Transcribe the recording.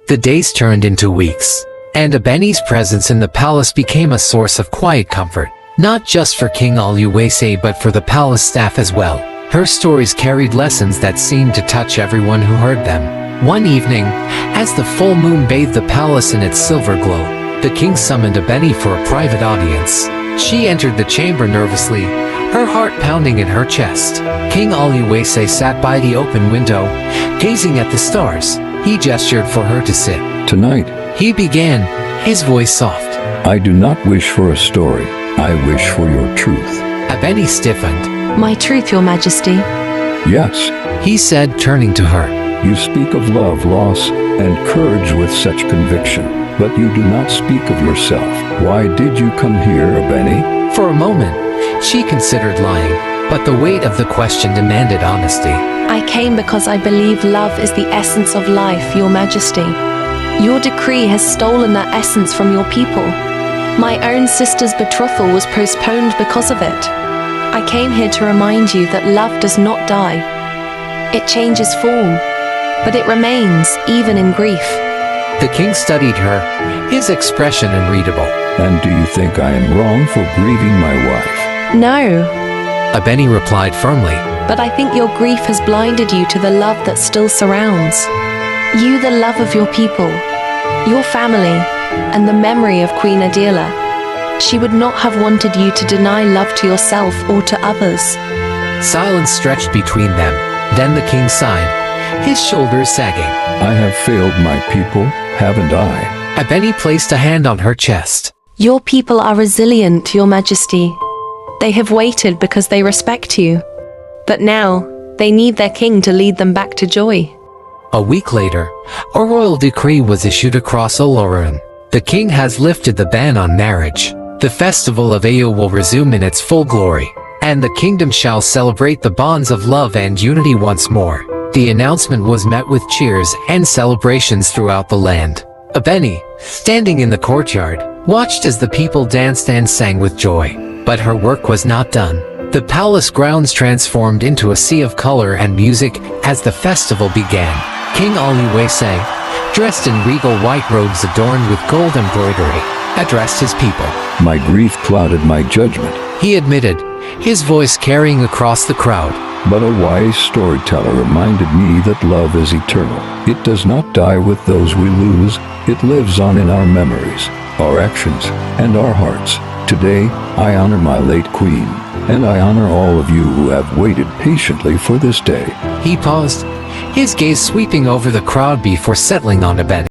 The days turned into weeks, and Ebeni's presence in the palace became a source of quiet comfort, not just for King Oluwase but for the palace staff as well. Her stories carried lessons that seemed to touch everyone who heard them. One evening, as the full moon bathed the palace in its silver glow, the king summoned Ebeni for a private audience. She entered the chamber nervously, her heart pounding in her chest. King Oluwase sat by the open window, gazing at the stars. He gestured for her to sit. Tonight, He began, his voice soft. I do not wish for a story. I wish for your truth. Ebeni stiffened. My truth, Your Majesty. Yes, He said, turning to her. you speak of love, loss, and courage with such conviction, but you do not speak of yourself. Why did you come here, Ebeni? For a moment, she considered lying, but the weight of the question demanded honesty. I came because I believe love is the essence of life, Your Majesty. Your decree has stolen that essence from your people. My own sister's betrothal was postponed because of it. I came here to remind you that love does not die. It changes form, but it remains, even in grief. The king studied her, his expression unreadable. And do you think I am wrong for grieving my wife? No, Ebeni replied firmly. but I think your grief has blinded you to the love that still surrounds. You, the love of your people, your family, and the memory of Queen Adela. She would not have wanted you to deny love to yourself or to others. Silence stretched between them. Then the king sighed, his shoulders sagging. I have failed my people, haven't I? Ebeni placed a hand on her chest. Your people are resilient, Your Majesty. They have waited because they respect you. But now, they need their king to lead them back to joy. A week later, a royal decree was issued across Olorun. The king has lifted the ban on marriage. The festival of Eyo will resume in its full glory, and the kingdom shall celebrate the bonds of love and unity once more. The announcement was met with cheers and celebrations throughout the land. Ebeni, standing in the courtyard, watched as the people danced and sang with joy. But her work was not done. The palace grounds transformed into a sea of color and music as the festival began. King Oluwase, dressed in regal white robes adorned with gold embroidery, addressed his people. My grief clouded my judgment, He admitted, his voice carrying across the crowd. but a wise storyteller reminded me that love is eternal. It does not die with those we lose. It lives on in our memories, our actions, and our hearts. Today, I honor my late queen, and I honor all of you who have waited patiently for this day. He paused, his gaze sweeping over the crowd before settling on Ebeni.